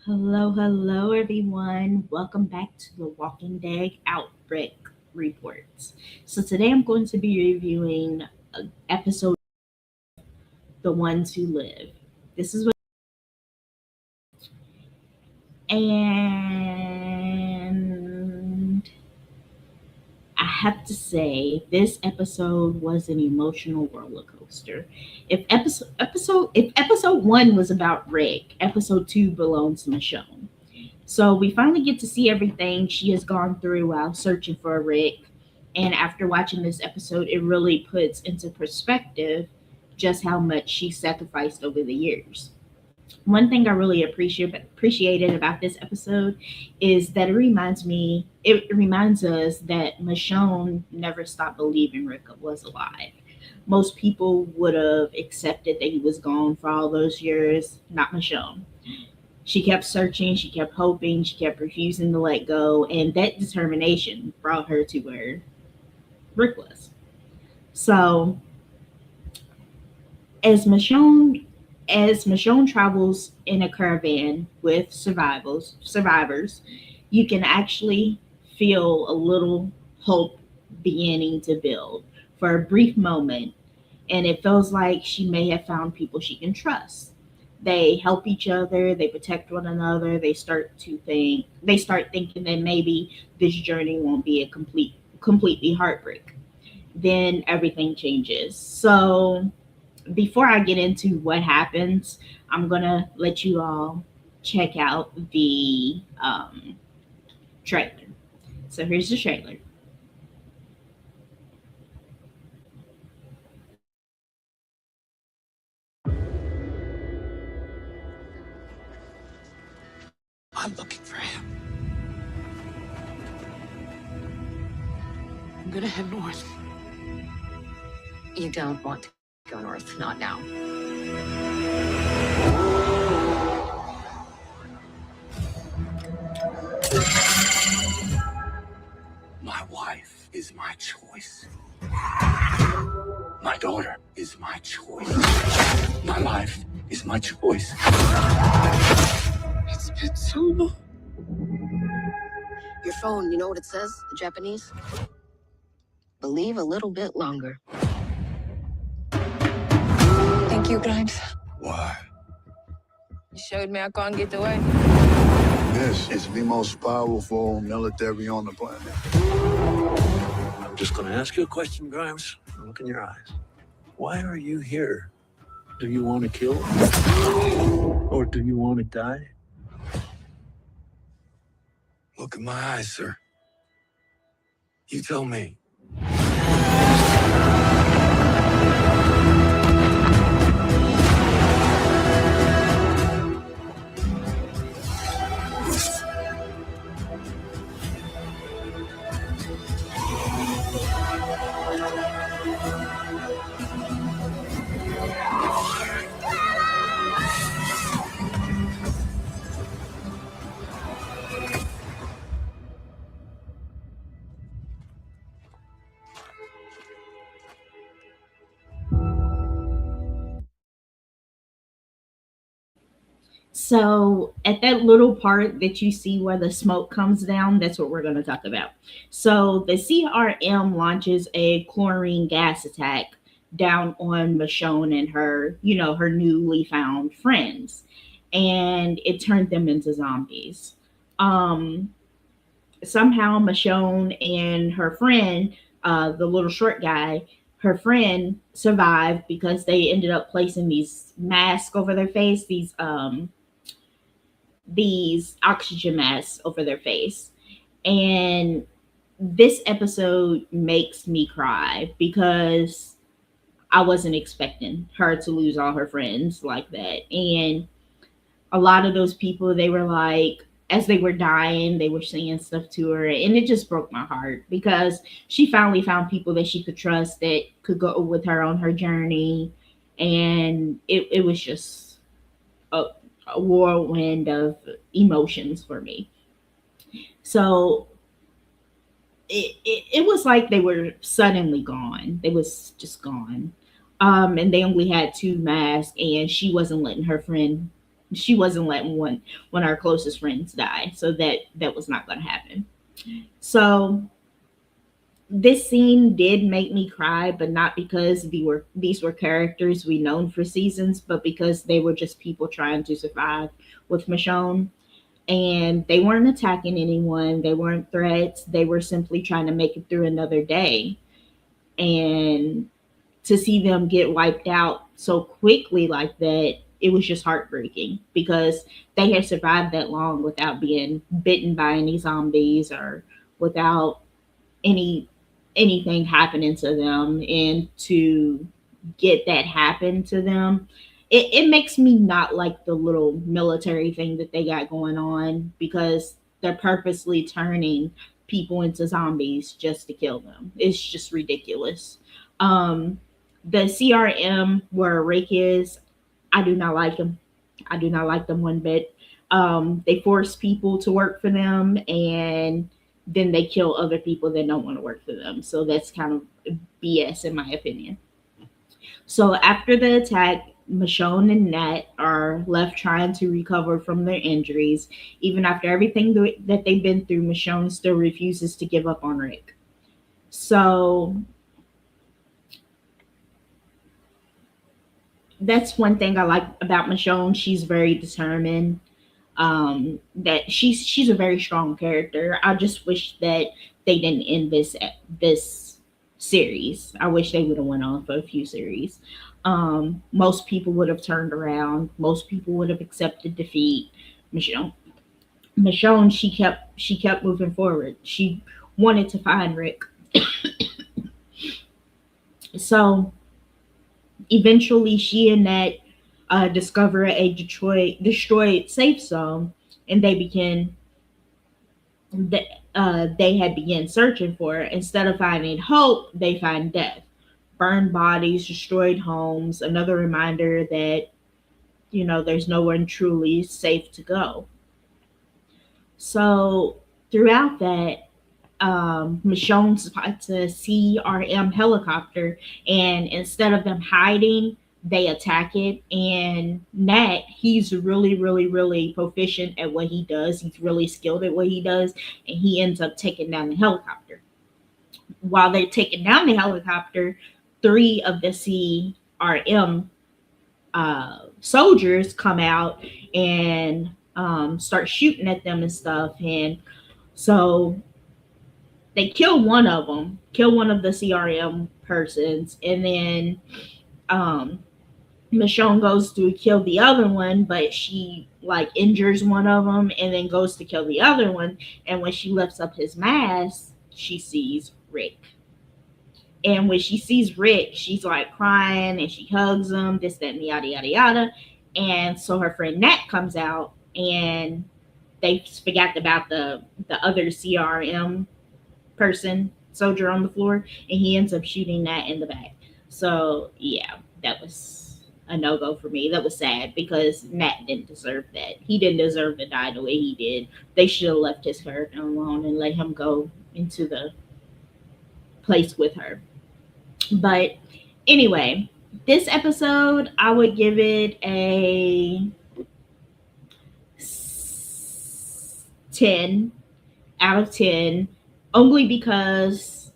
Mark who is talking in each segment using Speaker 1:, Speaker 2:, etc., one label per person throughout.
Speaker 1: Hello, everyone. Welcome back to the Walking Dead Outbreak Reports. So, today I'm going to be reviewing episode The Ones Who Live. This is what, and I have to say, this episode was an emotional roller coaster. If episode one was about Rick, episode two belongs to Michonne. So we finally get to see everything she has gone through while searching for Rick. And after watching this episode, it really puts into perspective just how much she sacrificed over the years. One thing I really appreciated about this episode is that it reminds us that Michonne never stopped believing Rick was alive. Most people would have accepted that he was gone for all those years, not Michonne. She kept searching, she kept hoping, she kept refusing to let go, and that determination brought her to where Rick was. So, as Michonne as Michonne travels in a caravan with survivors, you can actually feel a little hope beginning to build for a brief moment, and it feels like she may have found people she can trust. They help each other, they protect one another, they start thinking that maybe this journey won't be a completely heartbreak. Then everything changes. So before I get into what happens, I'm gonna let you all check out the trailer. So here's the trailer.
Speaker 2: I'm looking for him. I'm gonna head north.
Speaker 3: You don't want to go north, not now.
Speaker 2: My wife is my choice. My daughter is my choice. My life is my choice. It's been so long.
Speaker 3: Your phone, you know what it says? The Japanese? Believe a little bit longer.
Speaker 4: Thank you, Grimes.
Speaker 2: Why?
Speaker 4: You showed me I can't get away.
Speaker 5: This is the most powerful military on the planet.
Speaker 6: I'm just going to ask you a question, Grimes. Look in your eyes. Why are you here? Do you want to kill? Or do you want to die?
Speaker 2: Look in my eyes, sir. You tell me.
Speaker 1: So at that little part that you see where the smoke comes down, that's what we're going to talk about. So the CRM launches a chlorine gas attack down on Michonne and her newly found friends, and it turned them into zombies. Um, Somehow Michonne and her friend, the little short guy, her friend survived because they ended up placing these masks over their face, these oxygen masks over their face. And this episode makes me cry because I wasn't expecting her to lose all her friends like that. And a lot of those people, they were like, as they were dying, they were saying stuff to her. And it just broke my heart because she finally found people that she could trust that could go with her on her journey. And it was just a, a whirlwind of emotions for me. So it was like they were suddenly gone. They was just gone. And they only had two masks, and she wasn't letting her friend she wasn't letting one of our closest friends die. So that was not going to happen. So this scene did make me cry, but not because these were characters we known for seasons, but because they were just people trying to survive with Michonne. And they weren't attacking anyone, they weren't threats, they were simply trying to make it through another day. And to see them get wiped out so quickly like that, it was just heartbreaking because they had survived that long without being bitten by any zombies or without any anything happening to them, and to get that happen to them, it makes me not like the little military thing that they got going on, because they're purposely turning people into zombies just to kill them. It's just ridiculous. um the CRM where Rick is, I do not like them. I do not like them one bit. They force people to work for them, and then they kill other people that don't want to work for them. So that's kind of BS in my opinion. So after the attack, Michonne and Nat are left trying to recover from their injuries. Even after everything that they've been through, Michonne still refuses to give up on Rick. So that's one thing I like about Michonne. She's very determined. That she's a very strong character. I just wish that they didn't end this series. I wish they would have went on for a few series. Most people would have turned around. Most people would have accepted defeat. Michonne, Michonne, she kept moving forward. She wanted to find Rick. So eventually, she and Nat discover a Detroit destroyed safe zone, and they had begun searching for it. Instead of finding hope, they find death, burned bodies, destroyed homes. Another reminder that there's nowhere truly safe to go. So throughout that, Michonne spots a CRM helicopter, and instead of them hiding, they attack it. And Nat, he's really, really, really proficient at what he does. He's really skilled at what he does, and he ends up taking down the helicopter. While they're taking down the helicopter, three of the CRM soldiers come out and start shooting at them and stuff. And so they kill one of the CRM persons, and then um, Michonne goes to kill the other one, but she like injures one of them, and then goes to kill the other one. And when she lifts up his mask, she sees Rick. And when she sees Rick, she's like crying and she hugs him, this, that, and yada, yada, yada. And so her friend Nat comes out, and they forgot about the other CRM person, soldier on the floor, and he ends up shooting Nat in the back. So yeah, that was a no go for me. That was sad because Nat didn't deserve that. He didn't deserve to die the way he did. They should have left his character alone and let him go into the place with her. But anyway, this episode, I would give it a 10 out of 10, only because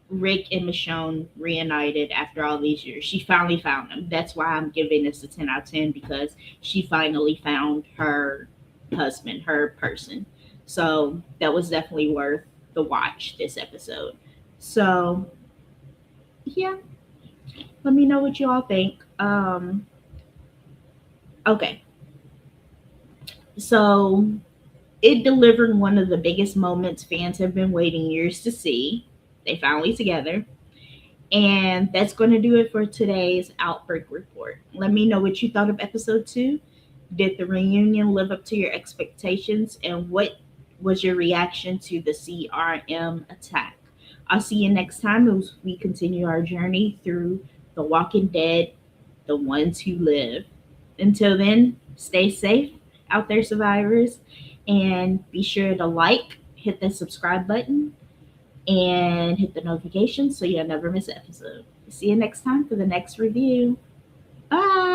Speaker 1: Rick and Michonne reunited after all these years. She finally found him. That's why I'm giving this a 10 out of 10, because she finally found her husband, her person. So that was definitely worth the watch this episode. So yeah, let me know what you all think. Okay, so it delivered one of the biggest moments fans have been waiting years to see. They finally together. And that's going to do it for today's Outbreak Report. Let me know what you thought of episode 2. Did the reunion live up to your expectations? And what was your reaction to the CRM attack? I'll see you next time as we continue our journey through The Walking Dead, The Ones Who Live. Until then, stay safe out there, survivors, and be sure to like, hit the subscribe button, and hit the notifications so you'll never miss an episode. See you next time for the next review. Bye.